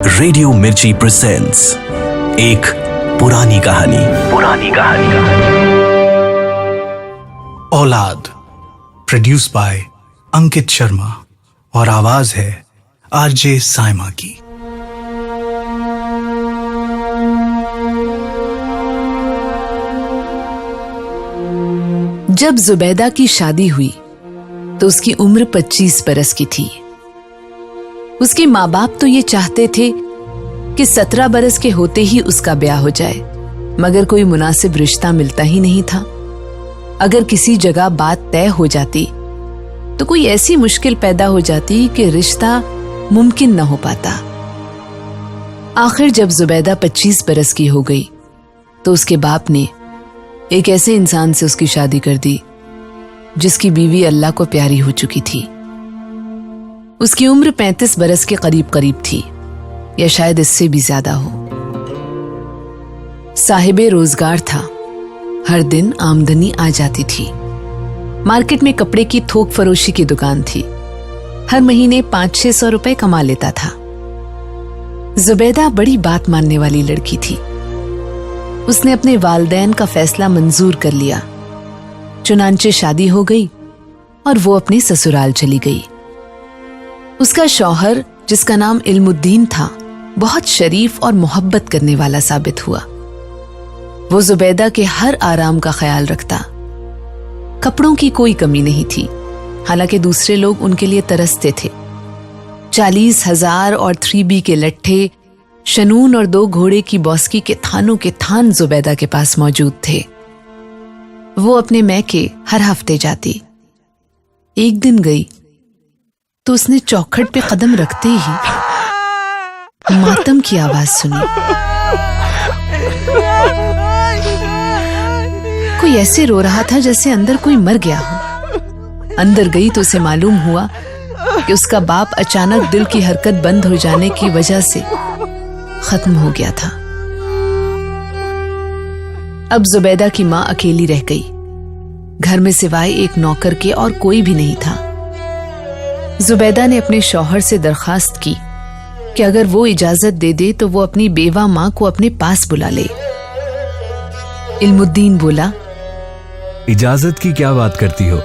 Radio मिर्ची presents एक पुरानी कहानी। औलाद, प्रोड्यूस बाय अंकित शर्मा और आवाज है आरजे साइमा की। जब जुबैदा की शादी हुई तो उसकी उम्र 25 बरस की थी। उसके माँ बाप तो ये चाहते थे कि 17 बरस के होते ही उसका ब्याह हो जाए, मगर कोई मुनासिब रिश्ता मिलता ही नहीं था। अगर किसी जगह बात तय हो जाती तो कोई ऐसी मुश्किल पैदा हो जाती कि रिश्ता मुमकिन न हो पाता। आखिर जब जुबैदा 25 बरस की हो गई तो उसके बाप ने एक ऐसे इंसान से उसकी शादी कर दी जिसकी बीवी अल्लाह को प्यारी हो चुकी थी। उसकी उम्र 35 बरस के करीब करीब थी, या शायद इससे भी ज्यादा हो। साहिबे रोजगार था, हर दिन आमदनी आ जाती थी। मार्केट में कपड़े की थोक फरोशी की दुकान थी, हर महीने 500-600 रुपए कमा लेता था। जुबैदा बड़ी बात मानने वाली लड़की थी। उसने अपने वालिदैन का फैसला मंजूर कर लिया, चुनांचे शादी हो गई और वो अपने ससुराल चली गई। उसका शौहर, जिसका नाम इल्मुद्दीन था, बहुत शरीफ और मोहब्बत करने वाला साबित हुआ। वो जुबैदा के हर आराम का ख्याल रखता। कपड़ों की कोई कमी नहीं थी, हालांकि दूसरे लोग उनके लिए तरसते थे। 40,000 और 3B के लट्ठे, शनून और 2 घोड़े की बॉस्की के थानों के थान जुबैदा के पास मौजूद थे। वो अपने मैके हर हफ्ते जाती। एक दिन गई तो उसने चौखट पे कदम रखते ही मातम की आवाज सुनी। कोई ऐसे रो रहा था जैसे अंदर कोई मर गया हो। अंदर गई तो उसे मालूम हुआ कि उसका बाप अचानक दिल की हरकत बंद हो जाने की वजह से खत्म हो गया था। अब जुबैदा की मां अकेली रह गई। घर में सिवाय एक नौकर के और कोई भी नहीं था। जुबैदा ने अपने शौहर से दरखास्त की कि अगर वो इजाजत दे दे तो वो अपनी बेवा मां को अपने पास बुला ले। इल्मुद्दीन बोला, इजाजत की क्या बात करती हो?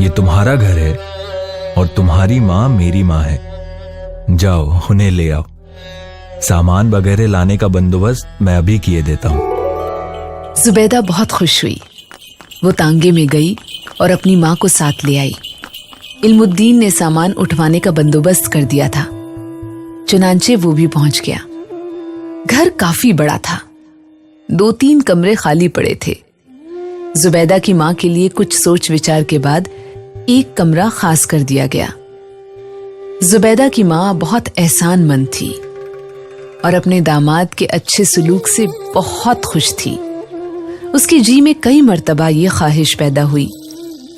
ये तुम्हारा घर है और तुम्हारी मां मेरी मां है। जाओ, उन्हें ले आओ। सामान वगैरह लाने का बंदोबस्त मैं अभी किए देता हूं। जुबैदा बहुत खुश हुई। वो तांगे में गई और अपनी मां को साथ ले आई। इल्मुद्दीन ने सामान उठवाने का बंदोबस्त कर दिया था, चुनांचे वो भी पहुंच गया। घर काफी बड़ा था, 2-3 कमरे खाली पड़े थे। जुबैदा की मां के लिए कुछ सोच विचार के बाद एक कमरा खास कर दिया गया। जुबैदा की मां बहुत एहसानमंद थी और अपने दामाद के अच्छे सलूक से बहुत खुश थी। उसकी जी में कई मर्तबा ये ख्वाहिश पैदा हुई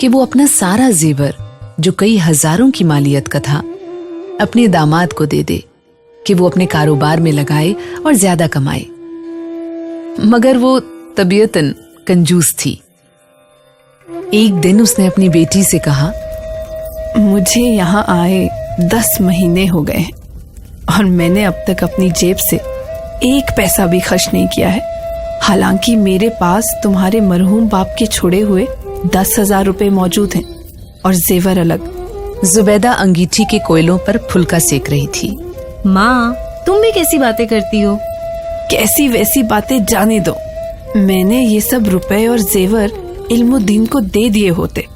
कि वो अपना सारा जेवर, जो कई हजारों की मालियत का था, अपने दामाद को दे दे कि वो अपने कारोबार में लगाए और ज्यादा कमाए। मगर वो तबीयतन कंजूस थी। एक दिन उसने अपनी बेटी से कहा, मुझे यहाँ आए 10 महीने हो गए और मैंने अब तक अपनी जेब से 1 पैसा भी खर्च नहीं किया है। हालांकि मेरे पास तुम्हारे मरहूम बाप के छोड़े हुए 10,000 रुपए मौजूद हैं और जेवर अलग। जुबैदा अंगीठी के कोयलों पर फुल्का सेक रही थी। माँ, तुम भी कैसी बातें करती हो? कैसी वैसी बातें जाने दो। मैंने ये सब रुपए और जेवर इल्मुद्दीन को दे दिए होते,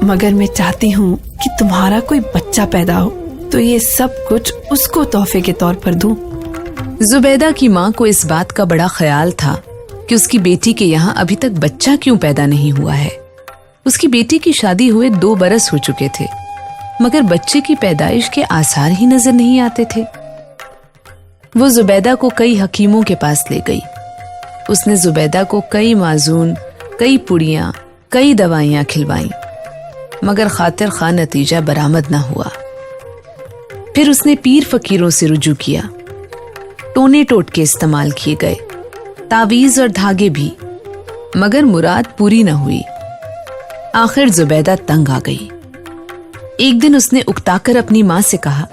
मगर मैं चाहती हूँ कि तुम्हारा कोई बच्चा पैदा हो तो ये सब कुछ उसको तोहफे के तौर पर दूं। जुबैदा की माँ को इस बात का बड़ा ख्याल था कि उसकी बेटी के यहाँ अभी तक बच्चा क्यों पैदा नहीं हुआ है। उसकी बेटी की शादी हुए 2 बरस हो चुके थे, मगर बच्चे की पैदाइश के आसार ही नजर नहीं आते थे। वो जुबैदा को कई हकीमों के पास ले गई। उसने जुबैदा को कई माजून, कई पुड़ियां, कई दवाइयां खिलवाईं, मगर खातिर खा नतीजा बरामद न हुआ। फिर उसने पीर फकीरों से रुजू किया। टोने टोटके इस्तेमाल किए गए, तावीज और धागे भी, मगर मुराद पूरी न हुई। आखिर जुबैदा तंग आ गई। एक दिन उसने उकताकर अपनी मां से कहा,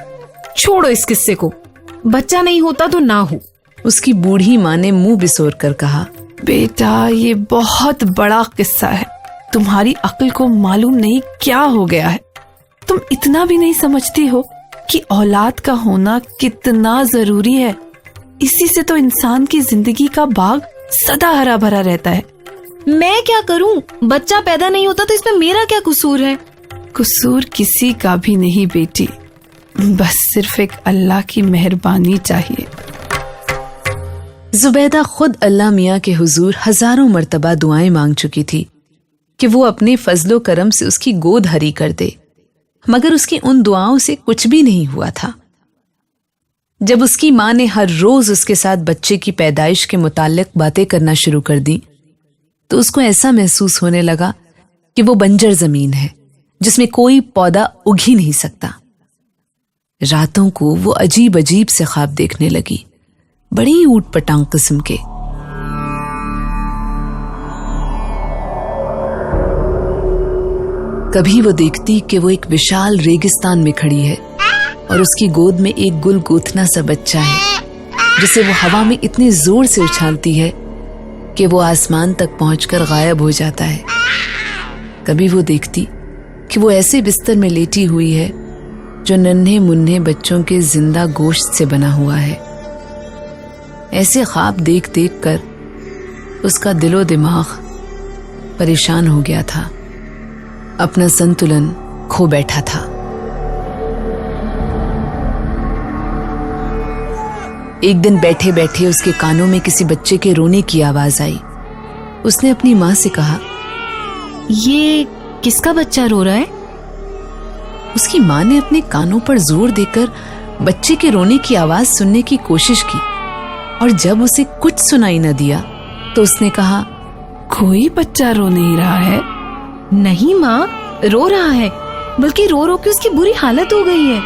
छोड़ो इस किस्से को, बच्चा नहीं होता तो ना हो। उसकी बूढ़ी माँ ने मुंह बिसोर कर कहा, बेटा ये बहुत बड़ा किस्सा है, तुम्हारी अक्ल को मालूम नहीं क्या हो गया है। तुम इतना भी नहीं समझती हो कि औलाद का होना कितना जरूरी है। इसी से तो इंसान की जिंदगी का बाग सदा हरा भरा रहता है। मैं क्या करूं? बच्चा पैदा नहीं होता तो इसमें मेरा क्या कसूर है? कसूर किसी का भी नहीं बेटी, बस सिर्फ एक अल्लाह की मेहरबानी चाहिए। जुबैदा खुद अल्लाह मियाँ के हुजूर हजारों मर्तबा दुआएं मांग चुकी थी कि वो अपने फजलो करम से उसकी गोद हरी कर दे, मगर उसकी उन दुआओं से कुछ भी नहीं हुआ था। जब उसकी माँ ने हर रोज उसके साथ बच्चे की पैदाइश के मुताल्लिक बातें करना शुरू कर दी तो उसको ऐसा महसूस होने लगा कि वो बंजर जमीन है जिसमें कोई पौधा उग ही नहीं सकता। रातों को वो अजीब अजीब से ख्वाब देखने लगी, बड़ी ऊट पटांग किस्म के। कभी वो देखती कि वो एक विशाल रेगिस्तान में खड़ी है और उसकी गोद में एक गुल गोथना सा बच्चा है जिसे वो हवा में इतने जोर से उछालती है कि वो आसमान तक पहुंचकर गायब हो जाता है। कभी वो देखती कि वो ऐसे बिस्तर में लेटी हुई है जो नन्हे मुन्ने बच्चों के जिंदा गोश्त से बना हुआ है। ऐसे ख्वाब देख देख कर उसका दिलो दिमाग परेशान हो गया था, अपना संतुलन खो बैठा था। एक दिन बैठे बैठे उसके कानों में किसी बच्चे के रोने की आवाज आई। उसने अपनी माँ से कहा, ये किसका बच्चा रो रहा है? उसकी माँ ने अपने कानों पर जोर देकर बच्चे के रोने की आवाज सुनने की कोशिश की और जब उसे कुछ सुनाई न दिया तो उसने कहा, कोई बच्चा रो नहीं रहा है। नहीं माँ, रो रहा है, बल्कि रो रो के उसकी बुरी हालत हो गई है।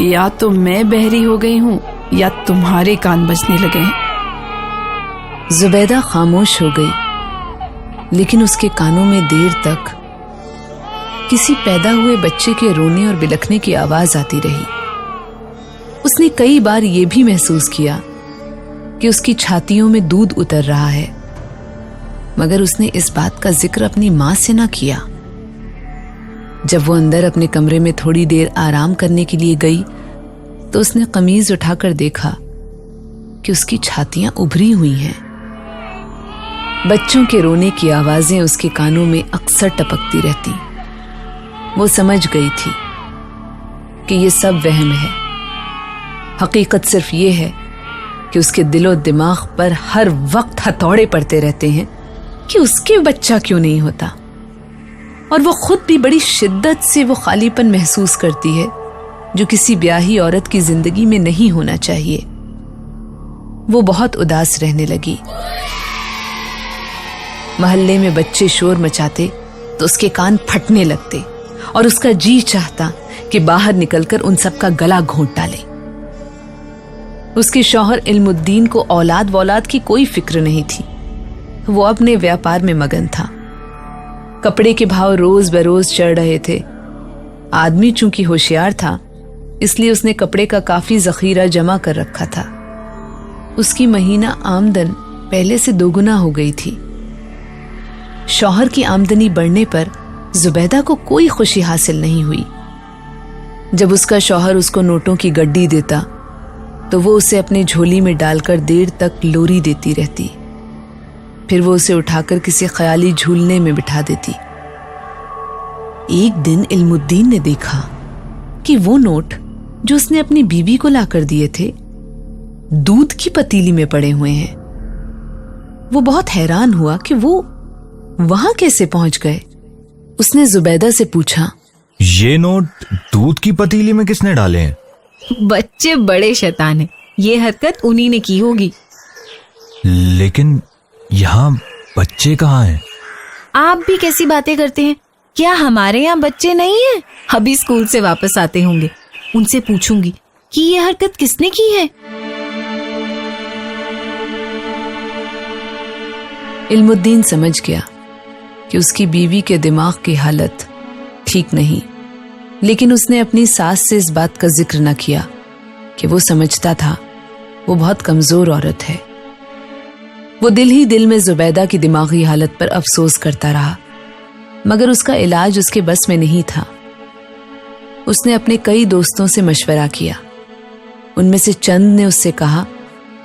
या तो मैं बहरी हो गई हूँ या तुम्हारे कान बजने लगे हैं। जुबैदा खामोश हो गई, लेकिन उसके कानों में देर तक किसी पैदा हुए बच्चे के रोने और बिलखने की आवाज आती रही। उसने कई बार यह भी महसूस किया कि उसकी छातियों में दूध उतर रहा है, मगर उसने इस बात का जिक्र अपनी मां से ना किया। जब वो अंदर अपने कमरे में थोड़ी देर आराम करने के लिए गई तो उसने कमीज उठाकर देखा कि उसकी छातियां उभरी हुई हैं। बच्चों के रोने की आवाजें उसके कानों में अक्सर टपकती रहती। वो समझ गई थी कि ये सब वहम है। हकीकत सिर्फ ये है कि उसके दिलो दिमाग पर हर वक्त हथौड़े पड़ते रहते हैं कि उसके बच्चा क्यों नहीं होता, और वो खुद भी बड़ी शिद्दत से वो खालीपन महसूस करती है जो किसी ब्याही औरत की जिंदगी में नहीं होना चाहिए। वो बहुत उदास रहने लगी। मोहल्ले में बच्चे शोर मचाते तो उसके कान फटने लगते और उसका जी चाहता कि बाहर निकलकर उन सब का गला घोंट डाले। उसके शौहर इल्मुद्दीन को औलाद वौलाद की कोई फिक्र नहीं थी। वो अपने व्यापार में मगन था। कपड़े के भाव रोज बरोज चढ़ रहे थे। आदमी चूंकि होशियार था इसलिए उसने कपड़े का काफी जखीरा जमा कर रखा था। उसकी महीना आमदन पहले से दोगुना हो गई थी। शौहर की आमदनी बढ़ने पर जुबैदा को कोई खुशी हासिल नहीं हुई। जब उसका शौहर उसको नोटों की गड्डी देता तो वो उसे अपनी झोली में डालकर देर तक लोरी देती रहती। फिर वो उसे उठाकर किसी ख्याली झूलने में बिठा देती। एक दिन इल्मुद्दीन ने देखा कि वो नोट जो उसने अपनी बीवी को लाकर दिए थे दूध की पतीली में पड़े हुए हैं। वो बहुत हैरान हुआ कि वो वहां कैसे पहुंच गए। उसने जुबैदा से पूछा, ये नोट दूध की पतीली में किसने डाले हैं? बच्चे बड़े शैतान हैं, ये हरकत उन्हीं ने की होगी। लेकिन यहाँ बच्चे कहाँ हैं? आप भी कैसी बातें करते हैं? क्या हमारे यहाँ बच्चे नहीं हैं? अभी स्कूल से वापस आते होंगे, उनसे पूछूंगी कि ये हरकत किसने की है। इल्मुद्दीन समझ गया कि उसकी बीवी के दिमाग की हालत ठीक नहीं, लेकिन उसने अपनी सास से इस बात का जिक्र न किया कि वो समझता था वो बहुत कमजोर औरत है। वो दिल ही दिल में जुबैदा की दिमागी हालत पर अफसोस करता रहा, मगर उसका इलाज उसके बस में नहीं था। उसने अपने कई दोस्तों से मशवरा किया। उनमें से चंद ने उससे कहा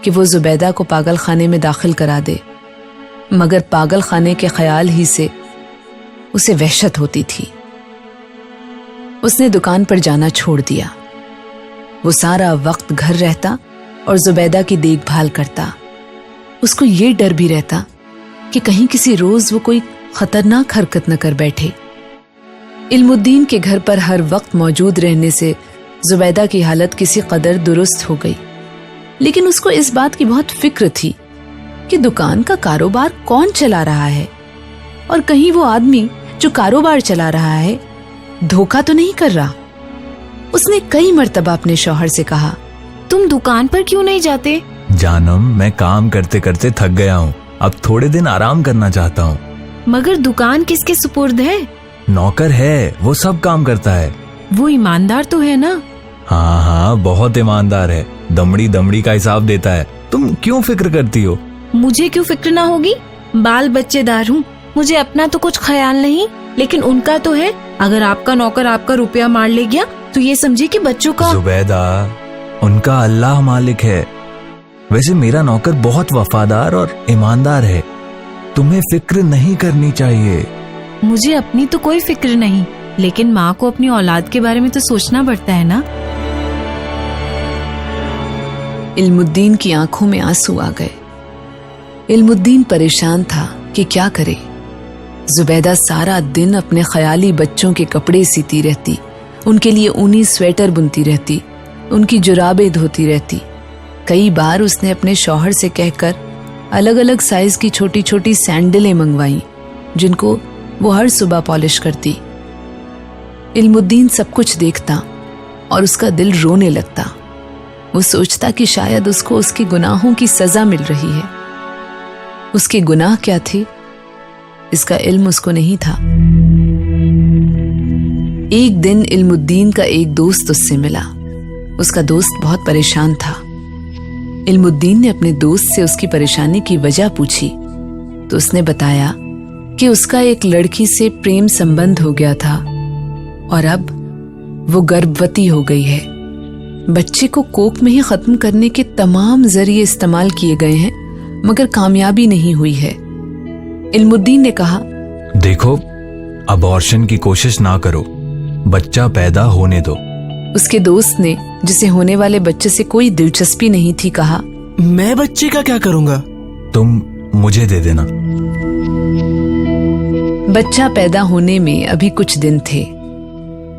कि वो जुबैदा को पागल खाने में दाखिल करा दे, मगर पागल खाने के ख्याल ही से उसे वहशत होती थी। उसने दुकान पर जाना छोड़ दिया। वो सारा वक्त घर रहता और जुबैदा की देखभाल करता। उसको ये डर भी रहता कि कहीं किसी रोज वो कोई खतरनाक हरकत न कर बैठे। इल्मुद्दीन के घर पर हर वक्त मौजूद रहने से जुबैदा की हालत किसी कदर दुरुस्त हो गई, लेकिन उसको इस बात की बहुत फिक्र थी कि दुकान का कारोबार कौन चला रहा है और कहीं वो आदमी जो कारोबार चला रहा है धोखा तो नहीं कर रहा। उसने कई मर्तबा अपने शौहर से कहा, तुम दुकान पर क्यों नहीं जाते? जानम, मैं काम करते करते थक गया हूँ, अब थोड़े दिन आराम करना चाहता हूँ। मगर दुकान किसके सुपुर्द है? नौकर है, वो सब काम करता है। वो ईमानदार तो है ना? हाँ हाँ, बहुत ईमानदार है, दमड़ी दमड़ी का हिसाब देता है। तुम क्यों फिक्र करती हो? मुझे क्यों फिक्र ना होगी? बाल बच्चेदार हूँ, मुझे अपना तो कुछ ख्याल नहीं, लेकिन उनका तो है। अगर आपका नौकर आपका रुपया मार ले गया तो ये समझे कि बच्चों का। जुबैदा, उनका अल्लाह मालिक है। वैसे मेरा नौकर बहुत वफादार और ईमानदार है, तुम्हें फिक्र नहीं करनी चाहिए। मुझे अपनी तो कोई फिक्र नहीं, लेकिन माँ को अपनी औलाद के बारे में तो सोचना पड़ता है ना। इल्मुद्दीन की आंखों में आंसू आ गए। इल्मुद्दीन परेशान था कि क्या करे। जुबैदा सारा दिन अपने ख्याली बच्चों के कपड़े सीती रहती, उनके लिए ऊनी स्वेटर बुनती रहती, उनकी जुराबें धोती रहती। कई बार उसने अपने शौहर से कहकर अलग अलग साइज की छोटी छोटी सैंडलें मंगवाई, जिनको वो हर सुबह पॉलिश करती। इल्मुद्दीन सब कुछ देखता और उसका दिल रोने लगता। वो सोचता कि शायद उसको उसके गुनाहों की सजा मिल रही है। उसके गुनाह क्या थे, इसका इल्म उसको नहीं था। एक दिन इल्मुद्दीन का एक दोस्त उससे मिला। उसका दोस्त बहुत परेशान था। इल्मुद्दीन ने अपने दोस्त से उसकी परेशानी की वजह पूछी तो उसने बताया कि उसका एक लड़की से प्रेम संबंध हो गया था और अब वो गर्भवती हो गई है। बच्चे को कोख में ही खत्म करने के तमाम जरिए इस्तेमाल किए गए हैं, मगर कामयाबी नहीं हुई है। इल्मुद्दीन ने कहा, देखो, अबॉर्शन की कोशिश ना करो, बच्चा पैदा होने दो। उसके दोस्त ने, जिसे होने वाले बच्चे से कोई दिलचस्पी नहीं थी, कहा, मैं बच्चे का क्या करूंगा? तुम मुझे दे देना। बच्चा पैदा होने में अभी कुछ दिन थे।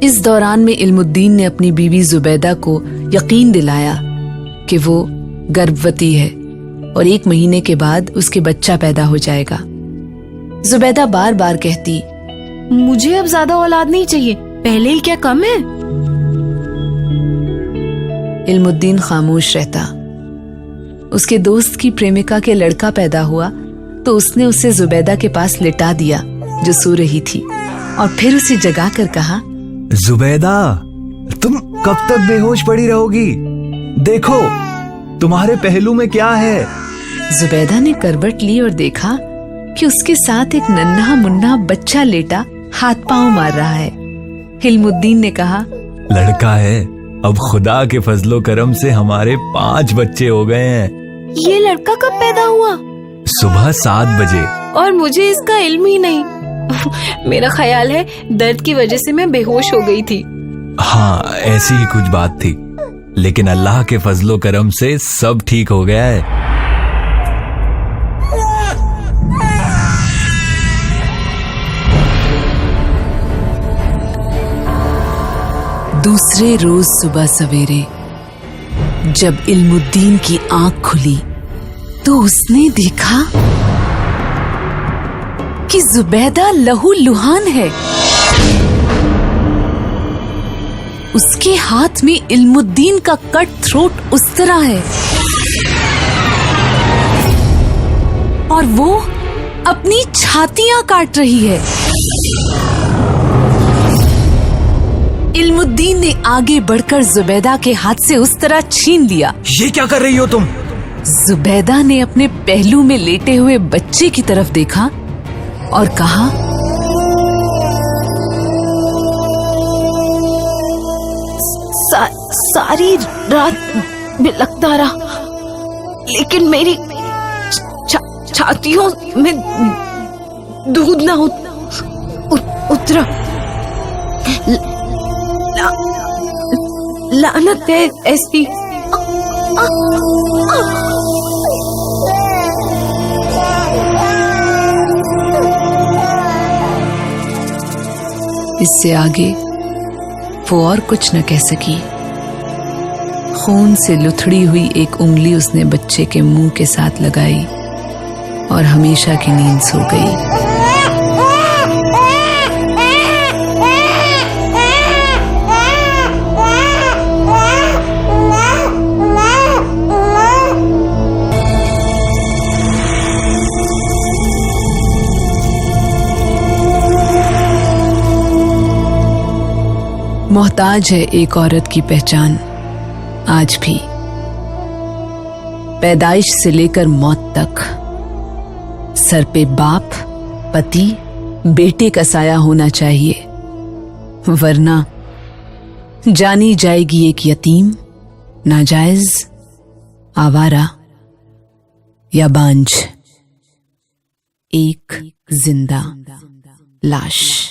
इस दौरान में इल्मुद्दीन ने अपनी बीवी जुबैदा को यकीन दिलाया कि वो गर्भवती है और 1 महीने के बाद उसके बच्चा पैदा हो जाएगा। जुबैदा बार बार कहती, मुझे अब ज्यादा औलाद नहीं चाहिए, पहले ही क्या कम है? इल्मुद्दीन खामोश रहता। उसके दोस्त की प्रेमिका के लड़का पैदा हुआ तो उसने उसे जुबैदा के पास लिटा दिया जो सो रही थी, और फिर उसे जगाकर कहा, जुबैदा, तुम कब तक बेहोश पड़ी रहोगी? देखो, तुम्हारे पहलू में क्या है? जुबैदा ने करवट ली और देखा कि उसके साथ एक नन्हा मुन्ना बच्चा लेटा हाथ पांव मार रहा है। इल्मुद्दीन ने कहा, लड़का है। अब खुदा के फजलो करम से हमारे 5 बच्चे हो गए हैं। ये लड़का कब पैदा हुआ? सुबह 7 बजे। और मुझे इसका इल्म ही नहीं। मेरा ख्याल है दर्द की वजह से मैं बेहोश हो गई थी। हाँ, ऐसी ही कुछ बात थी, लेकिन अल्लाह के फजलो करम से सब ठीक हो गया है। दूसरे रोज सुबह सवेरे जब इल्मुद्दीन की आंख खुली तो उसने देखा कि जुबैदा लहू लुहान है। उसके हाथ में इल्मुद्दीन का कट थ्रोट उस तरह है और वो अपनी छातियां काट रही है। इल्मुद्दीन ने आगे बढ़कर जुबैदा के हाथ से उस तरह छीन लिया। ये क्या कर रही हो तुम? जुबैदा ने अपने पहलू में लेटे हुए बच्चे की तरफ देखा और कहा, सारी रात बिलखता रहा, लेकिन मेरी छातियों में दूध ना उतरा। लानत है एसपी। इससे आगे वो और कुछ न कह सकी। खून से लुथड़ी हुई एक उंगली उसने बच्चे के मुंह के साथ लगाई और हमेशा की नींद सो गई। मोहताज है एक औरत की पहचान आज भी। पैदाइश से लेकर मौत तक सर पे बाप, पति, बेटे का साया होना चाहिए, वरना जानी जाएगी एक यतीम, नाजायज, आवारा या बांझ, एक जिंदा लाश।